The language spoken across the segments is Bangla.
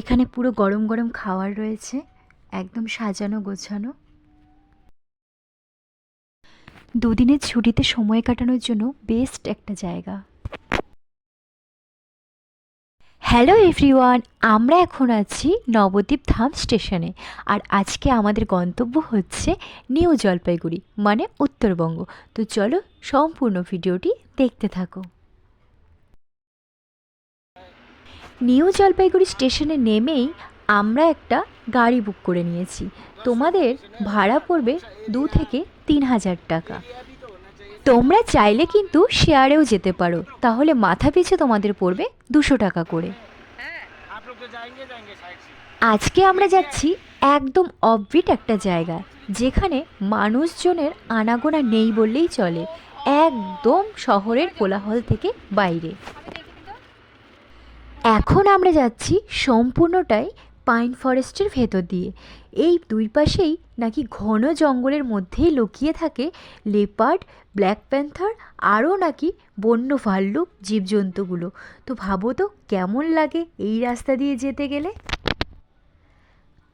এখানে পুরো গরম গরম খাবার রয়েছে, একদম সাজানো গোছানো। দুদিনের ছুটিতে সময় কাটানোর জন্য বেস্ট একটা জায়গা। হ্যালো এভরিওয়ান, আমরা এখন আছি নবদ্বীপ ধাম স্টেশনে। আর আজকে আমাদের গন্তব্য হচ্ছে নিউ জলপাইগুড়ি, মানে উত্তরবঙ্গ। তো চলো সম্পূর্ণ ভিডিওটি দেখতে থাকো। নিউ জলপাইগুড়ি স্টেশনে নেমেই আমরা একটা গাড়ি বুক করে নিয়েছি। তোমাদের ভাড়া পড়বে 2 থেকে 3 হাজার টাকা। তোমরা চাইলে কিন্তু শেয়ারেও যেতে পারো, তাহলে মাথা পিছু তোমাদের পড়বে 200 টাকা করে। আজকে আমরা যাচ্ছি একদম অফবিট একটা জায়গা, যেখানে মানুষজনের আনাগোনা নেই বললেই চলে, একদম শহরের কোলাহল থেকে বাইরে। এখন আমরা যাচ্ছি সম্পূর্ণটাই পাইন ফরেস্টের ভেতর দিয়ে। এই দুই পাশেই নাকি ঘন জঙ্গলের মধ্যেই লুকিয়ে থাকে লেপার্ড, ব্ল্যাক প্যান্থার, আরও নাকি বন্য ভাল্লুক জীবজন্তুগুলো। তো ভাবো তো কেমন লাগে এই রাস্তা দিয়ে যেতে গেলে।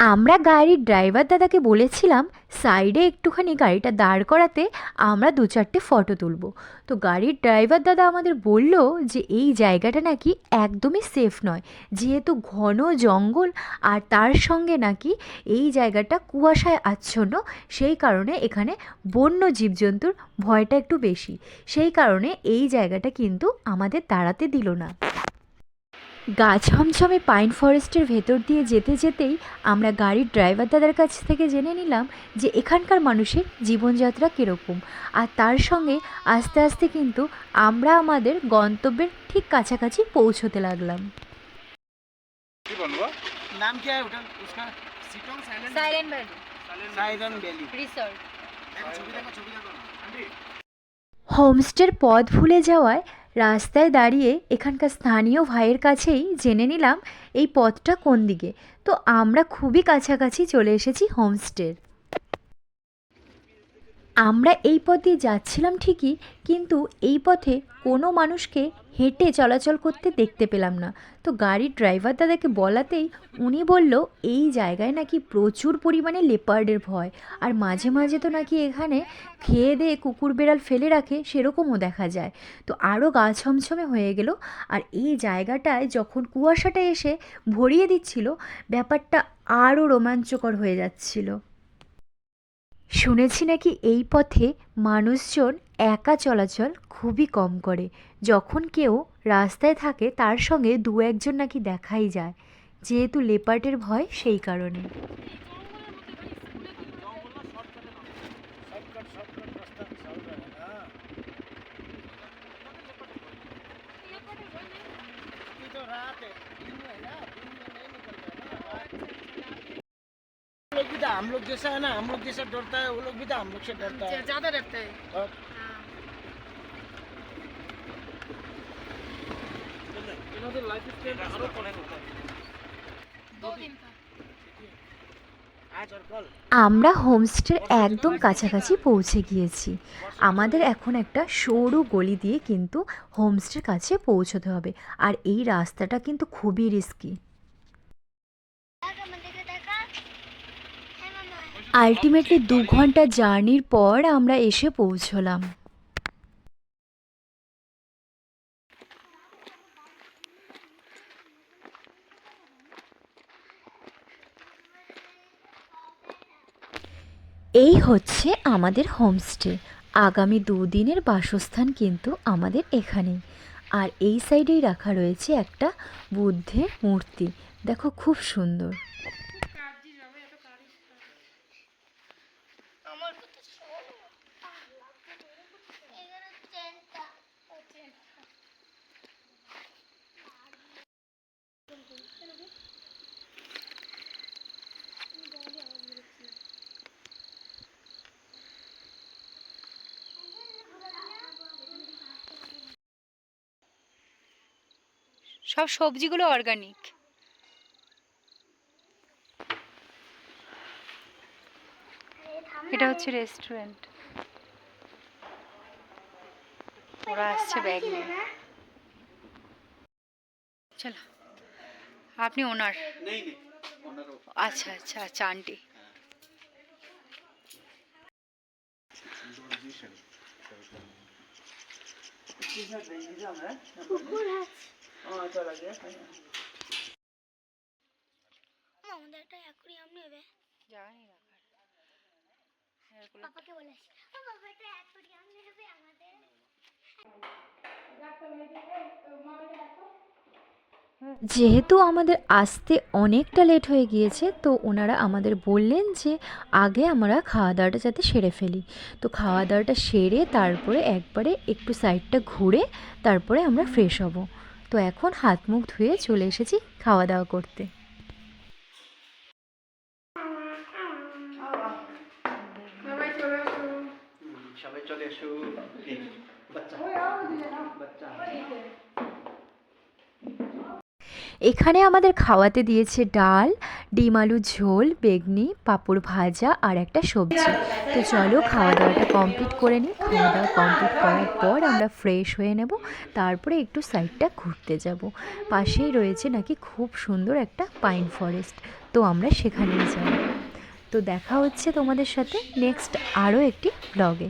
আমরা গাড়ির ড্রাইভার দাদাকে বলেছিলাম সাইডে একটুখানি গাড়িটা দাঁড় করাতে, আমরা 2-4টে ফটো তুলব। তো গাড়ির ড্রাইভার দাদা আমাদের বলল যে এই জায়গাটা নাকি একদমই সেফ নয়, যেহেতু ঘন জঙ্গল আর তার সঙ্গে নাকি এই জায়গাটা কুয়াশায় আচ্ছন্ন, সেই কারণে এখানে বন্য জীবজন্তুর ভয়টা একটু বেশি। সেই কারণে এই জায়গাটা কিন্তু আমাদের দাঁড়াতে দিল না। গা ছমছমে পাইন ফরেস্টের ভেতর দিয়ে যেতে যেতেই আমরা গাড়ির ড্রাইভার দাদার কাছ থেকে জেনে নিলাম যে এখানকার মানুষের জীবনযাত্রা কীরকম। আর তার সঙ্গে আস্তে আস্তে কিন্তু আমরা আমাদের গন্তব্যের ঠিক কাছাকাছি পৌঁছতে লাগলাম। नाम क्या है होटल उसका? Silent valley siren valley resort. হোমস্টের পথ ভুলে যাওয়ায় রাস্তায় দাঁড়িয়ে এখানকার স্থানীয় ভাইয়ের কাছেই জেনে নিলাম এই পথটা কোন দিকে। তো আমরা খুবই কাছাকাছি চলে এসেছি হোমস্টের। আমরা এই পথ দিয়ে যাচ্ছিলাম ঠিকই, কিন্তু এই পথে কোনো মানুষকে হেঁটে চলাচল করতে দেখতে পেলাম না। তো গাড়ির ড্রাইভার দাদাকে বলাতেই উনি বলল এই জায়গায় নাকি প্রচুর পরিমাণে লেপার্ডের ভয়, আর মাঝে মাঝে তো নাকি এখানে খেয়ে দিয়ে কুকুর বেড়াল ফেলে রাখে, সেরকমও দেখা যায়। তো আরও গা ছমছমে হয়ে গেল। আর এই জায়গাটায় যখন কুয়াশাটা এসে ভরিয়ে দিচ্ছিল, ব্যাপারটা আরও রোমাঞ্চকর হয়ে যাচ্ছিল। শুনেছি নাকি এই পথে মানুষজন একা চলাচল খুবই কম করে। যখন কেউ রাস্তায় থাকে তার সঙ্গে 2-1জন নাকি দেখাই যায়, যেহেতু লেপার্ডের ভয় সেই কারণে। लोग भी था, हम लोग जैसा है ना, हम लोग जैसा डरता है वो लोग भी था, हम लोग से डरता है, ज्यादा डरते हैं। और इन्होंने लाइफ स्टाइल आरो पढ़े होता है 2 दिन का आज और कल। আমরা হোমস্টের একদম কাছাকাছি পৌঁছে গিয়েছি। আমাদের এখন একটা সরু গলি দিয়ে কিন্তু হোমস্টের কাছে পৌঁছতে হবে, আর এই রাস্তাটা কিন্তু খুবই রিস্কি। আলটিমেটলি 2 ঘন্টা জার্নির পর আমরা এসে পৌঁছলাম। এই হচ্ছে আমাদের হোমস্টে। আগামী 2 দিনের বাসস্থান কিন্তু আমাদের এখানেই। আর এই সাইডেই রাখা রয়েছে একটা বুদ্ধের মূর্তি, দেখো খুব সুন্দর। সব সবজিগুলো অর্গানিক। এটা হচ্ছে রেস্টুরেন্ট। ওরা আসছে ব্যাগ নিয়ে। চলো আপনি ওনার? नहीं नहीं ओनर আচ্ছা আচ্ছা আচ্ছা আন্টি। আমাদের একটা অ্যাকুরিয়াম নেবে। জায়গা নেই রাখার। পাপাকে বলে আসি, ও বাবা একটা অ্যাকুরিয়াম নেবে আমাদের। যেহেতু আমাদের আসতে অনেকটা লেট হয়ে গিয়েছে, তো ওনারা আমাদের বললেন যে আগে আমরা খাওয়া দাওয়াটা যাতে সেরে ফেলি। তো খাওয়া দাওয়াটা সেরে তারপরে একবারে একটু সাইডটা ঘুরে তারপরে আমরা ফ্রেশ হব। তো এখন হাত মুখ ধুয়ে চলে এসেছি খাওয়া দাওয়া করতে। সবাই চলে এসো বাচ্চা বাচ্চা এখানে আমাদের খাওয়াতে দিয়েছে ডাল, ডিম আলু ঝোল, বেগনি, পাঁপড় ভাজা আর একটা সবজি। তো চলো খাওয়া দাওয়াটা কমপ্লিট করে নিই। খাওয়া দাওয়া কমপ্লিট করার পর আমরা ফ্রেশ হয়ে নেব, তারপরে একটু সাইডটা ঘুরতে যাব। পাশেই রয়েছে নাকি খুব সুন্দর একটা পাইন ফরেস্ট, তো আমরা সেখানেই যাব। তো দেখা হচ্ছে তোমাদের সাথে নেক্সট আরও একটি ব্লগে।